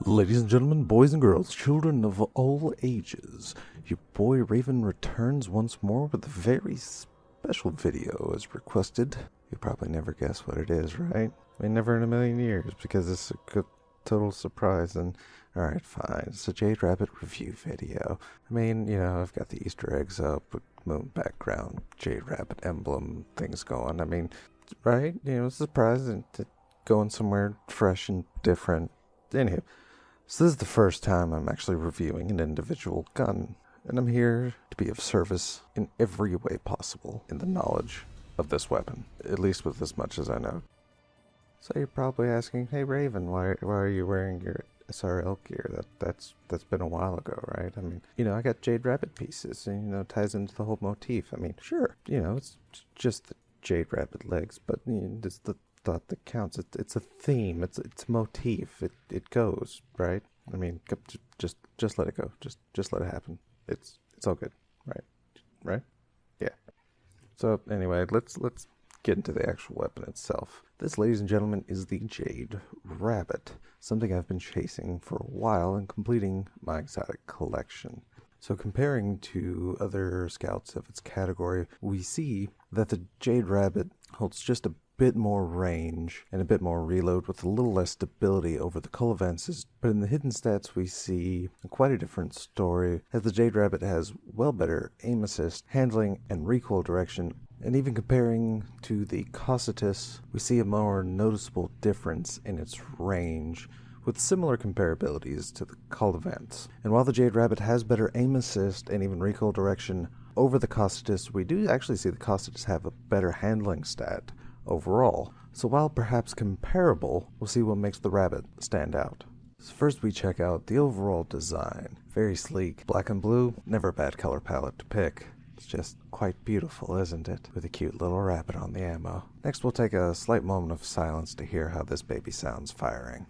Ladies and gentlemen, boys and girls, children of all ages, your boy Raven returns once more with a very special video as requested. You'll probably never guess what it is, right? I mean, never in a million years, because it's a total surprise. And alright, fine, it's a Jade Rabbit review video. I mean, you know, I've got the Easter eggs up with moon background, Jade Rabbit emblem, things going. I mean, right? You know, it's a surprise and going somewhere fresh and different. Anywho. So this is the first time I'm actually reviewing an individual gun, and I'm here to be of service in every way possible in the knowledge of this weapon, at least with as much as I know. So you're probably asking, hey Raven, why are you wearing your SRL gear? That's been a while ago, right? I mean, you know, I got Jade Rabbit pieces, and, you know, it ties into the whole motif. I mean, sure, you know, it's just the Jade Rabbit legs, but you know, it's the thought that counts. It's a theme. It's a motif. It goes, right? I mean, just let it go. Just let it happen. It's all good, right? Yeah. So anyway, let's get into the actual weapon itself. This, ladies and gentlemen, is the Jade Rabbit, something I've been chasing for a while and completing my exotic collection. So comparing to other scouts of its category, we see that the Jade Rabbit holds just a bit more range and a bit more reload with a little less stability over the cull advances, but in the hidden stats we see quite a different story, as the Jade Rabbit has well better aim assist, handling, and recoil direction, and even comparing to the Cossetus, we see a more noticeable difference in its range, with similar comparabilities to the cull advance. And while the Jade Rabbit has better aim assist and even recoil direction over the Cossetus, we do actually see the Cossetus have a better handling stat overall. So while perhaps comparable, we'll see what makes the Rabbit stand out. So first we check out the overall design. Very sleek. Black and blue, never a bad color palette to pick. It's just quite beautiful, isn't it? With a cute little rabbit on the ammo. Next we'll take a slight moment of silence to hear how this baby sounds firing.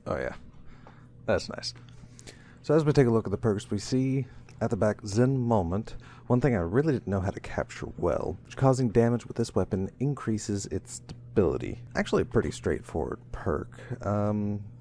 Oh yeah, that's nice. So as we take a look at the perks, we see at the back Zen Moment. One thing I really didn't know how to capture well, which causing damage with this weapon increases its stability. Actually a pretty straightforward perk.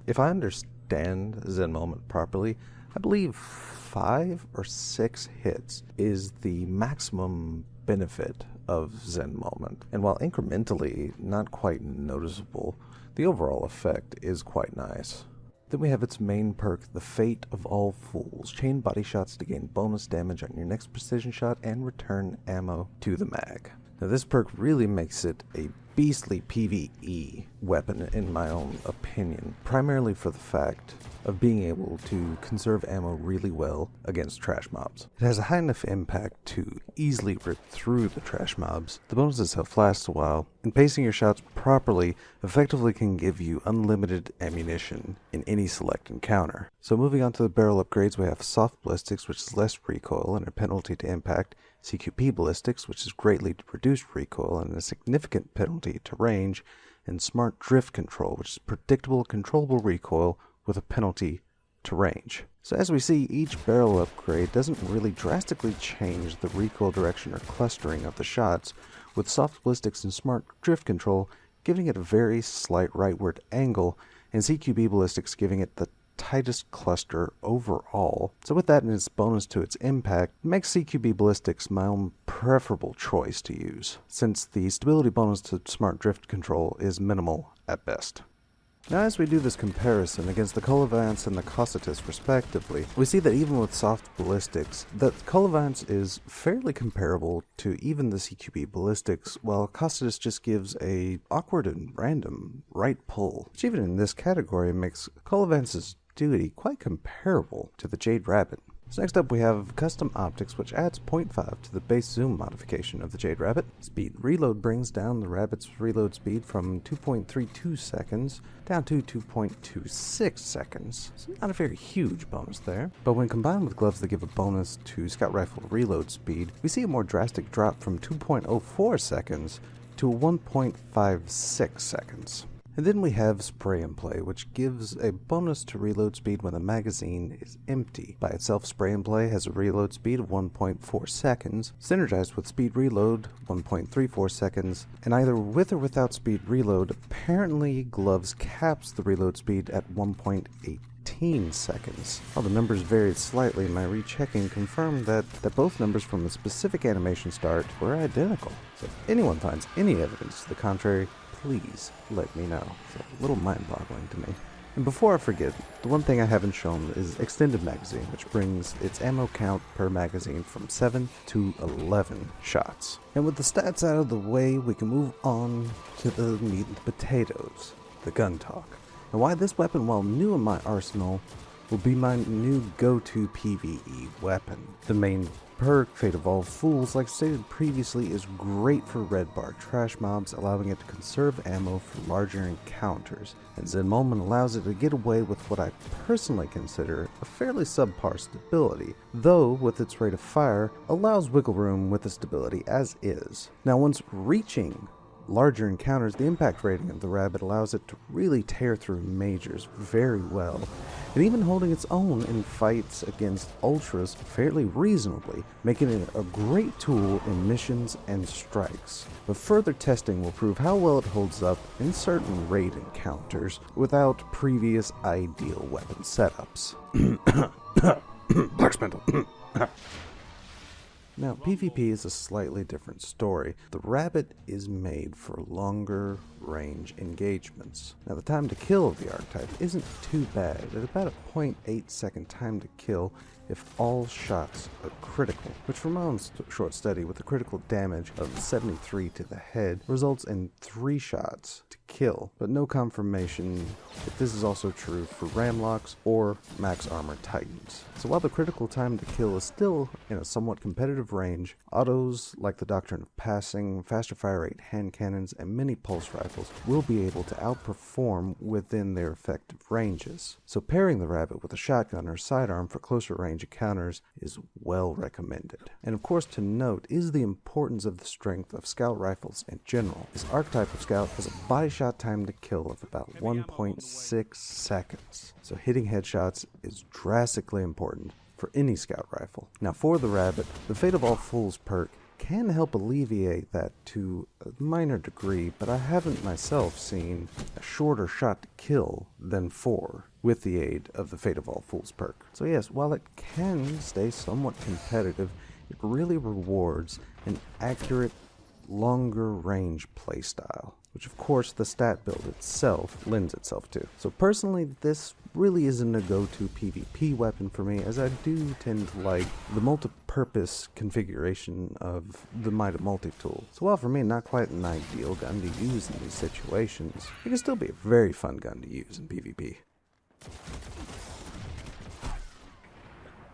If I understand Zen Moment properly, I believe 5 or 6 hits is the maximum benefit of Zen Moment. And while incrementally not quite noticeable, the overall effect is quite nice. Then we have its main perk, the Fate of All Fools. Chain body shots to gain bonus damage on your next precision shot and return ammo to the mag. Now this perk really makes it a beastly PvE weapon in my own opinion, primarily for the fact of being able to conserve ammo really well against trash mobs. It has a high enough impact to easily rip through the trash mobs. The bonus itself lasts a while, and pacing your shots properly effectively can give you unlimited ammunition in any select encounter. So moving on to the barrel upgrades, we have Soft Ballistics, which is less recoil and a penalty to impact, CQP Ballistics, which is greatly reduced recoil and a significant penalty to range, and Smart Drift Control, which is predictable, controllable recoil with a penalty to range. So as we see, each barrel upgrade doesn't really drastically change the recoil direction or clustering of the shots, with Soft Ballistics and Smart Drift Control giving it a very slight rightward angle, and CQB Ballistics giving it the tightest cluster overall. So with that and its bonus to its impact, it makes CQB Ballistics my own preferable choice to use, since the stability bonus to Smart Drift Control is minimal at best. Now as we do this comparison against the Cull Advance and the Cossetus respectively, we see that even with Soft Ballistics, that Cull Advance is fairly comparable to even the CQB Ballistics, while Cossetus just gives a awkward and random right pull, which even in this category makes Cull Advance's duty quite comparable to the Jade Rabbit. So next up we have Custom Optics, which adds 0.5 to the base zoom modification of the Jade Rabbit. Speed Reload brings down the Rabbit's reload speed from 2.32 seconds down to 2.26 seconds. So not a very huge bonus there. But when combined with gloves that give a bonus to Scout Rifle reload speed, we see a more drastic drop from 2.04 seconds to 1.56 seconds. And then we have Spray and Play, which gives a bonus to reload speed when the magazine is empty. By itself, Spray and Play has a reload speed of 1.4 seconds, synergized with speed reload 1.34 seconds, and either with or without speed reload, apparently Gloves caps the reload speed at 1.18 seconds. While the numbers varied slightly, my rechecking confirmed that both numbers from a specific animation start were identical. So if anyone finds any evidence to the contrary, please let me know. It's a little mind-boggling to me. And before I forget, the one thing I haven't shown is Extended Magazine, which brings its ammo count per magazine from 7 to 11 shots. And with the stats out of the way, we can move on to the meat and potatoes, the gun talk. And why this weapon, while new in my arsenal, will be my new go-to PvE weapon. The main perk, Fate of All Fools, like stated previously, is great for red bar trash mobs, allowing it to conserve ammo for larger encounters, and Zen Moment allows it to get away with what I personally consider a fairly subpar stability, though with its rate of fire, allows wiggle room with the stability as is. Now once reaching larger encounters, the impact rating of the rabbit allows it to really tear through majors very well, and even holding its own in fights against ultras fairly reasonably, making it a great tool in missions and strikes. But further testing will prove how well it holds up in certain raid encounters without previous ideal weapon setups. Black Spindle. Now, PvP is a slightly different story. The rabbit is made for longer range engagements. Now, the time to kill of the archetype isn't too bad, at about a 0.8 second time to kill if all shots are critical, which from my own short study with a critical damage of 73 to the head results in 3 shots to kill, but no confirmation if this is also true for Ramlocks or Max Armor Titans. So while the critical time to kill is still in a somewhat competitive range, autos like the Doctrine of Passing, faster fire rate hand cannons, and mini pulse rifles will be able to outperform within their effective ranges. So pairing the rabbit with a shotgun or sidearm for closer range encounters is well recommended. And of course, to note is the importance of the strength of scout rifles in general. This archetype of scout has a body shot time to kill of about 1.6 seconds, so hitting headshots is drastically important for any scout rifle. Now for the rabbit, the Fate of All Fools perk can help alleviate that to a minor degree, but I haven't myself seen a shorter shot to kill than 4 with the aid of the Fate of All Fools perk. So yes, while it can stay somewhat competitive, it really rewards an accurate, longer range playstyle, which of course the stat build itself lends itself to. So personally, this really isn't a go-to PvP weapon for me, as I do tend to like the multi-purpose configuration of the Might multi-tool. So while for me not quite an ideal gun to use in these situations, it can still be a very fun gun to use in PvP.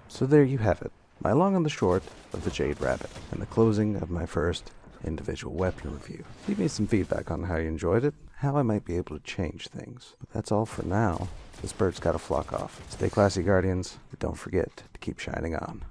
So there you have it, my long and the short of the Jade Rabbit, and the closing of my first individual weapon review. Leave me some feedback on how you enjoyed it, how I might be able to change things. But that's all for now. This bird's gotta flock off. Stay classy, Guardians, but don't forget to keep shining on.